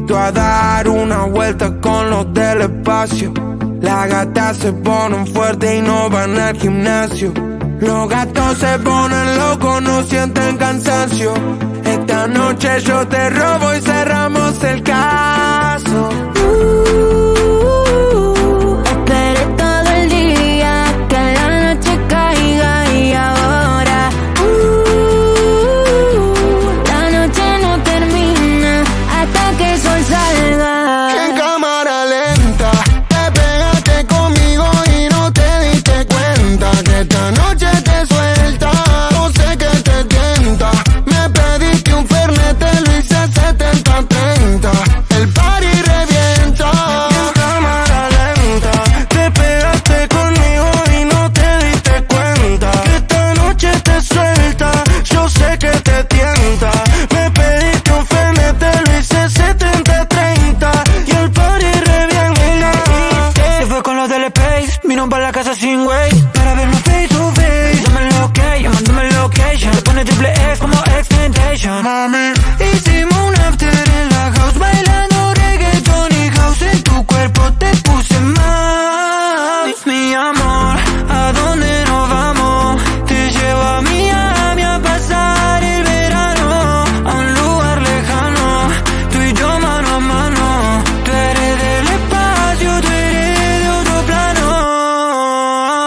invito a dar una vuelta con los del espacio. Las gatas se ponen fuertes y no van al gimnasio. Los gatos se ponen locos, no sienten cansancio. Esta noche yo te robo y cerramos el caso. Esperé todo el día que la noche caiga y ahora la noche no termina hasta que el sol salga. En cámara lenta te pegaste conmigo y no te diste cuenta que esta noche te suelta. No sé qué te tienta. Me pediste un fernet, te lo hice 70-30. El party revienta. En cámara lenta te pegaste conmigo y no te diste cuenta que esta noche te suelta. Yo sé que te tienta. Me pediste un fernet, te lo hice 70-30 y el party revienta. Se fue con los del Space, vino para la casa sin güey, para vernos face to face. Dame lo que, llamándome location. Pone triple X como X-Tentation. Mami, hicimos un after en la house, bailando reggaeton y house. En tu cuerpo te puse mal. Mi amor, ¿a dónde nos vamos? Te llevo a Miami a pasar el verano, a un lugar lejano, tú y yo mano a mano. Tú eres del espacio, tú eres de otro plano.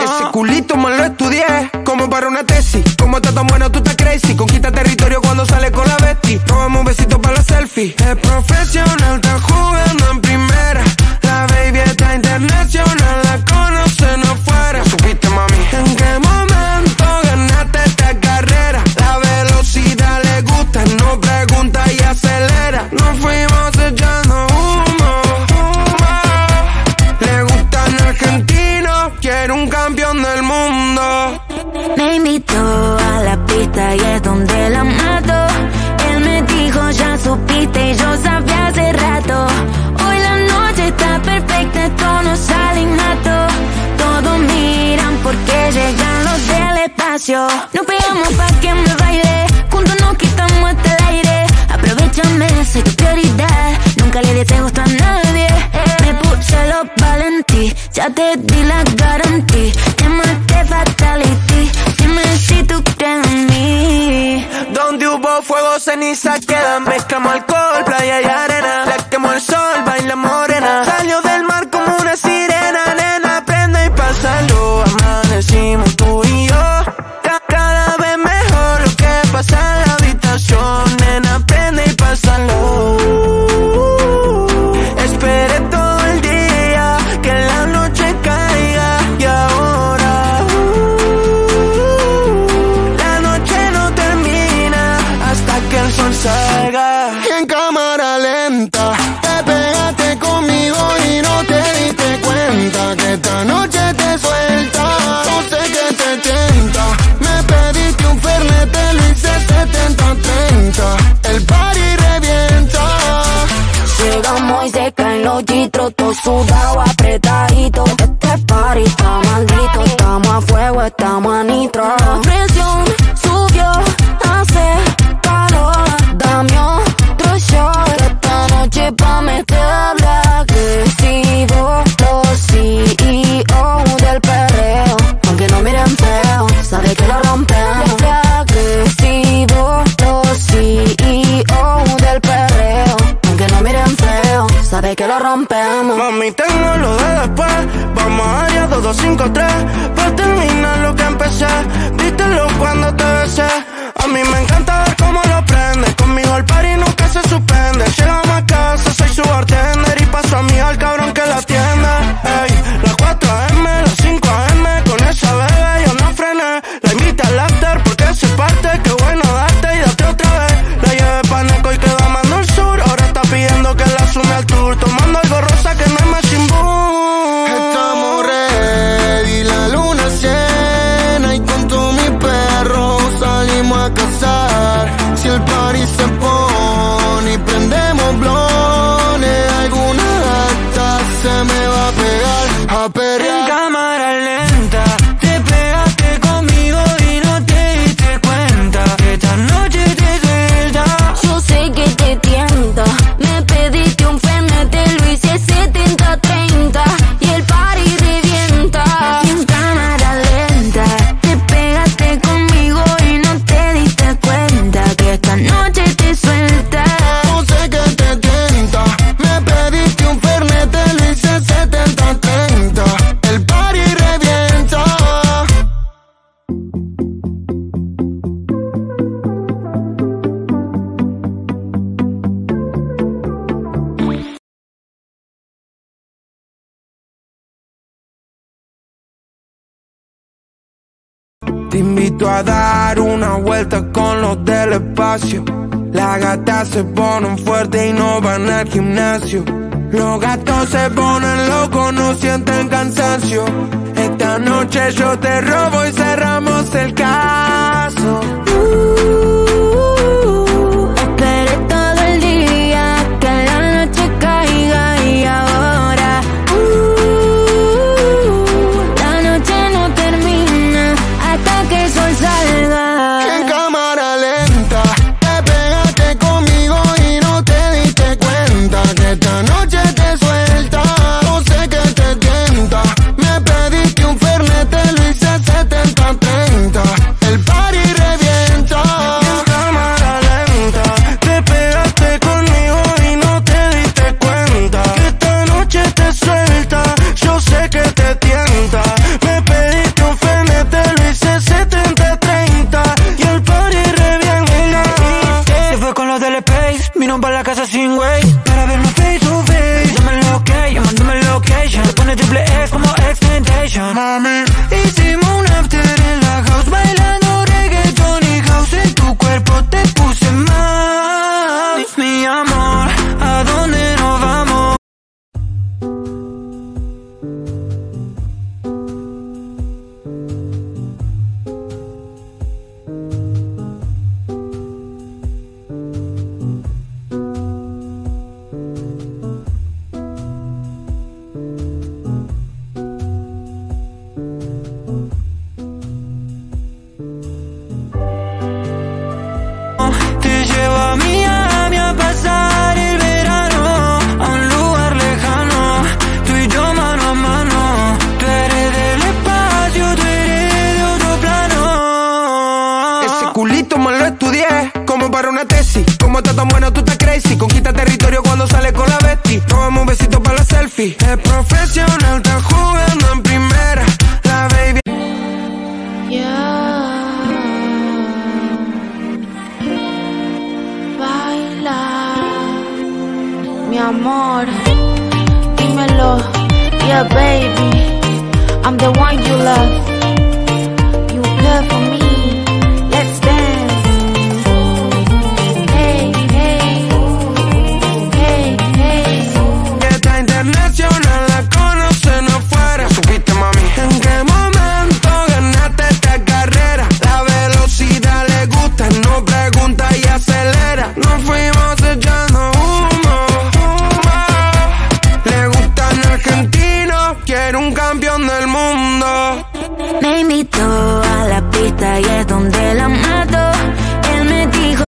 ese culito me lo estudié como para una tesis. Como está tan bueno, tú estás crazy. Conquista territorio cuando sale con la Betty. Robamos un besito para la selfie. Es profesional, está jugando en primera. La baby está internacional, la conocen afuera. ¿Supiste, mami? ¿En qué momento ganaste esta carrera? La velocidad le gusta, no pregunta y acelera. Nos fuimos echando humo, humo. Le gustan argentinos, quiere un campeón del mundo. Me invitó a la pista y es donde la mato. Él me dijo, ya supiste y yo sabía hace rato. Hoy la noche está perfecta, esto no sale innato. Todos miran porque llegan los del espacio. Nos pegamos pa' que me baile, juntos nos quitamos hasta el aire. Aprovechame, soy tu prioridad, nunca le des gusto a nadie. Me puse los valentí, ya te di la garantía. Llámate fatality, dime si tú crees en mí. Donde hubo fuego, ceniza quedan. Mezclamos alcohol, playa y arena. La quemó el sol, baila morena. Salió del mar como una sirena. Nena, prende y pásalo. Amanecimos tú y yo. Cada vez mejor lo que pasa en la habitación. Nena, prende y pásalo. Esperé todo el día que la noche caiga y ahora la noche no termina hasta que el sol salga. En cámara lenta te pegaste conmigo y no te diste cuenta que esta noche te suelta. No sé qué te tienta. Me pediste un fernet, te lo hice 70-30. El party revienta. Llegamos y se caen los gitros, todo sudado, apretadito. Este party está maldito, estamos a fuego, estamos a nitro. La presión subió, hace calor, dame otro shot. Esta noche pa' meterle agresivo. Los CEO del perreo, aunque no miren feo, sabe que lo rompemos. Agresivo, los CEO del perreo, aunque no miren feo, sabe que lo rompemos. Mami, tengo lo de después. Vamos a área 2253 pa' terminar lo que empecé. Vítelo cuando te besé. A mí me encanta ver cómo lo prende. Conmigo el party nunca se suspende. Llegamos a casa, soy su bartender y paso a mí al cabrón que la atienda. Ey, las 4 AM, las 5 AM, con esa bebé yo no frené. La invité al after porque se parte. Qué bueno darte y date otra vez. La llevé pa' Neco y quedó amando el sur. Ahora está pidiendo que la sume al tour. Tomando algo rosa que no es más sin boom. Estamos ready, la luna llena y con todos mis perros salimos a cazar. Si el party se pone invito a dar una vuelta con los del espacio. Las gatas se ponen fuertes y no van al gimnasio. Los gatos se ponen locos, no sienten cansancio. Esta noche yo te robo y cerramos el caso. Esperé todo el día que la noche caiga y ahora la noche no termina hasta que el sol salga. En cámara lenta te pegaste conmigo y no te diste cuenta que esta noche te suelta. No sé qué te tienta. Me pediste un fernet, te lo hice 70-30. El party revienta. En cámara lenta te pegaste conmigo y no te diste cuenta que esta noche te suelta. Yo sé que te tienta. Me pediste un fernet, te lo hice 70-30 y el party revienta. Se fue con los del Space, vino para la casa sin güey, para vernos face to face. Mándame el location, te pone triple X como X-Tentation. Mami, Hicimos un after en la house, bailando reggaeton y house. En tu cuerpo te puse mal. Mi amor, ¿a dónde nos vamos? Te llevo a Miami a pasar el verano, a un lugar lejano, tú y yo mano a mano. Tú eres del espacio, tú eres de otro plano. ese culito me lo estudié como para una tesis. Como está tan bueno, tú estás crazy. Conquista territorio cuando sale con la bestie. Robamos un besito para la selfie. Es profesional, está jugando en primera. La baby. Baila, mi amor, dímelo, yeah baby, I'm the one you love, you care for me, let's dance, hey, hey, hey, hey. Esta internacional la conocen afuera. Supiste, mami. ¿En qué momento ganaste esta carrera? La velocidad le gusta, no pregunta y acelera. Nos fuimos echando humo, humo. Le gustan argentinos, quiere un campeón del mundo. Me invitó a la pista y es donde la mato. Él me dijo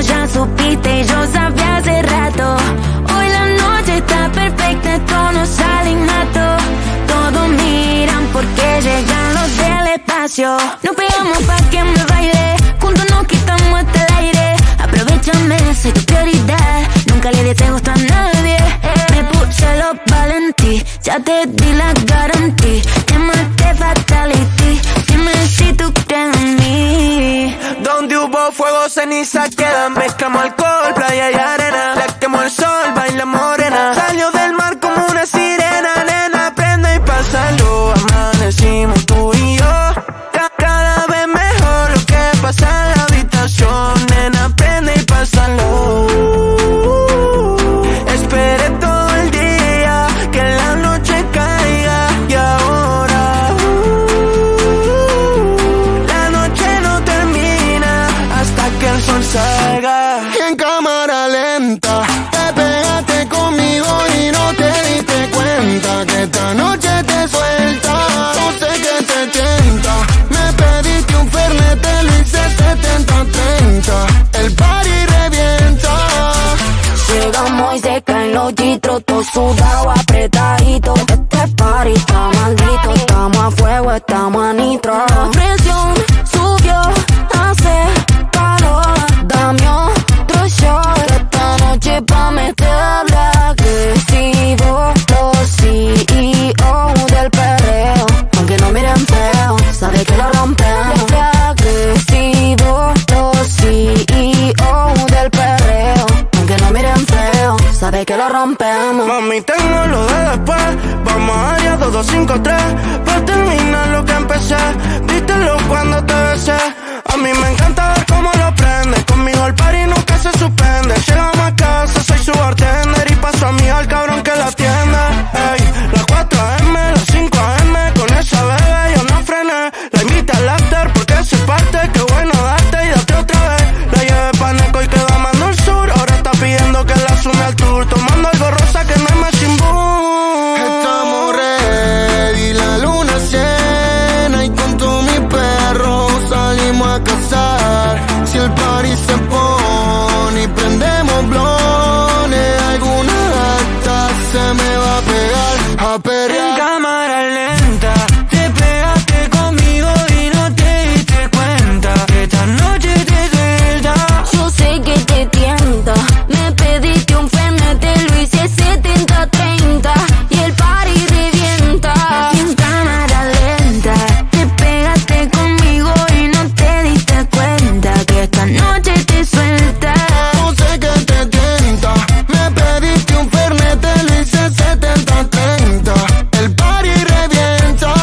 ya supiste y yo sabía hace rato. Hoy la noche está perfecta, esto no sale innato. Todos miran porque llegan los del espacio. Nos pegamos pa' que me baile, juntos nos quitamos hasta el aire. Aprovechame, soy tu prioridad, nunca le des gusto a nadie. Me puse los valentí, ya te di la garantía. Llámate fatality, dime si tú crees en mí. Donde hubo fuego, ceniza quedan. Mezclamos alcohol, playa y arena. La quemó el sol, baila morena. Salió del mar como una sirena. Nena, prende y pásalo. Amanecimos tú y yo. Cada vez mejor lo que pasa en la habitación. Nena, prende y pásalo. Esperé todo el día que la noche caiga. Y ahora la noche no termina hasta que el sol salga. lo rompemos. Qué agresivo, los CEO del perreo. Aunque no miren feo, sabe que lo rompemos. Mami, tengo lo de después. Vamos a área 2253 para terminar lo que empecé. Vítelo cuando te besé. A mí me encanta ver cómo lo prende. Conmigo el party nunca se suspende. Llegamos a casa, soy su bartender y paso a mí al cabrón que la atienda. Ey, las 4 AM, las 5 AM, con esa bebé yo no frené. La invita al after porque se parte. Qué bueno darte y date otra vez. La llevé pa' Neco y quedó amando el sur. Ahora está pidiendo que la sume al tour. Tomando algo rosa que no es Machine Boom. Estamos ready, la luna llena y con todos mis perros salimos a cazar. Si el party se pone y prendemos blones, alguna gata se me va a pegar a perrear. En cámara lenta, te pegaste conmigo y no te diste cuenta que esta noche te suelta. Yo sé que te tienta. Me pediste un Fernet, te lo hice 70-30 y el party revienta. En cámara lenta, te pegaste conmigo y no te diste cuenta que esta noche te suelta. Yo sé que te tienta. Me pediste un Fernet, te lo hice 70-30. El party revienta.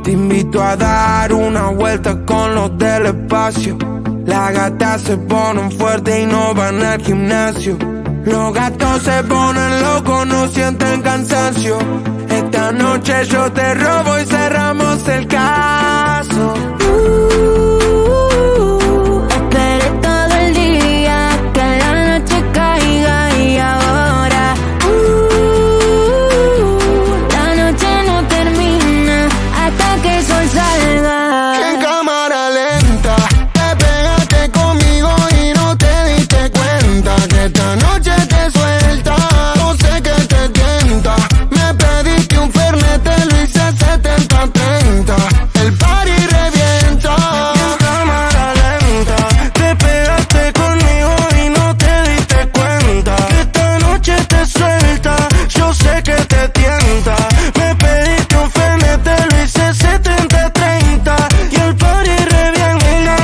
Te invito a dar una vuelta con los del espacio. Las gatas se ponen fuertes y no van al gimnasio. Los gatos se ponen locos, no sienten cansancio. Esta noche yo te robo y cerramos el caso. Esperé todo el día que la noche caiga y ahora la noche no termina hasta que el sol salga. En cámara lenta, te pegaste conmigo y no te diste cuenta que esta noche te suelta. Yo sé que te tienta. Me pediste un Fernet, te lo hice 70-30. El party revienta. En cámara lenta, te pegaste conmigo y no te diste cuenta que esta noche te suelta. Yo sé que te tienta. Me pediste un Fernet, te lo hice 70-30 y el party revienta.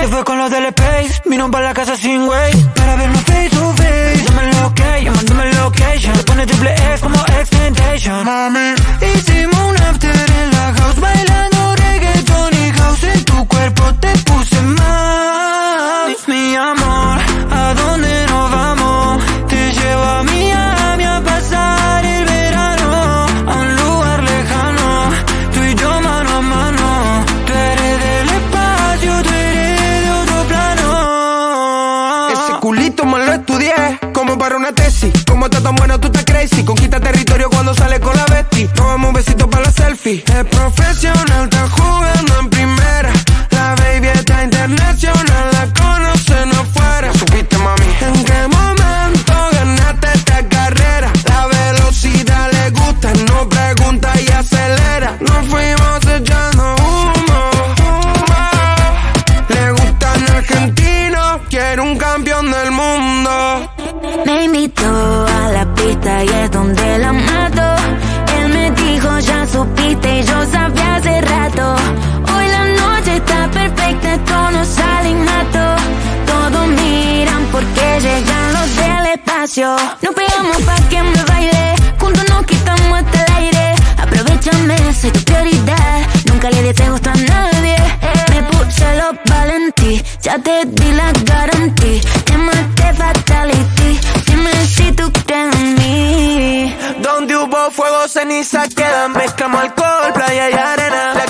Se fue con los del Space, vino para la casa sin güey, para vernos face to face. Dame lo que, llamándome location. Se pone triple X como X-Tentation. Mami, Hicimos un after en la house, bailando reggaeton y house. En tu cuerpo te puse mal. Mi amor, ¿a dónde nos vamos? Te llevo a Miami a pasar el verano, a un lugar lejano, tú y yo mano a mano. Tú eres del espacio, tú eres de otro plano. ese culito me lo estudié como para una tesis. Como está tan bueno, tú estás crazy. Conquista territorio cuando sale con la bestie. Tomamos un besito para la selfie. Es profesional, está jugando en primera. La baby está internacional, la conocen afuera. ¿Supiste, mami? ¿En qué momento ganaste esta carrera? La velocidad le gusta, no pregunta y acelera. Nos fuimos echando humo, humo. Le gustan argentinos, quiere un campeón del mundo. Me invitó a la pista y es donde la mato. Él me dijo ya supiste y yo sabía hace rato. Hoy la noche está perfecta, esto no sale innato. Todos miran porque llegan los del espacio. Nos pegamos pa' que me baile, juntos nos quitamos hasta el aire. Aprovechame, soy tu prioridad, nunca le des gusto a nadie. Me puse los valentí, ya te di la garantía. Llamaste fatality, dime si tú crees en mí. Donde hubo fuego, ceniza quedan. Mezclamos alcohol, playa y arena. La